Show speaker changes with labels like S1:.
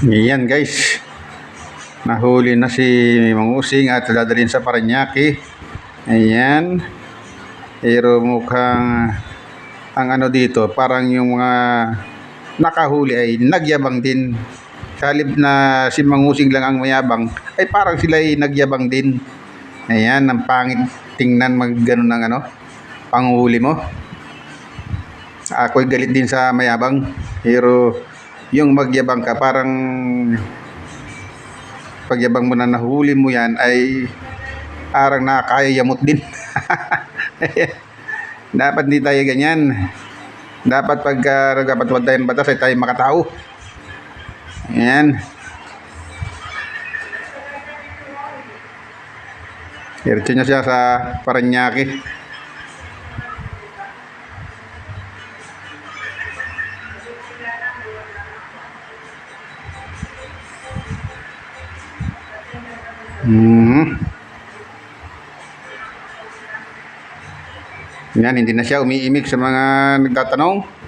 S1: Yan guys, nahuli na si Mangusing at dadalhin sa Parañaque. Ayan, pero mukhang ang ano dito, parang yung mga nakahuli ay nagyabang din. Kalib na si Mangusing lang ang mayabang, ay parang sila ay nagyabang din. Ayan, ang pangit tingnan mag ganun ng ano, panghuli mo. Ako'y galit din sa mayabang, pero yung magyabang ka, parang pagyabang mo na nahuli mo yan ay parang nakakayamot din. Dapat hindi tayo ganyan. Dapat pagka nagpapatawad tayo ng batas ay tayo makatao. Ayan. Diretso niya siya sa Parañaque. Yan, hindi na siya umiimik sa mga nagtatanong.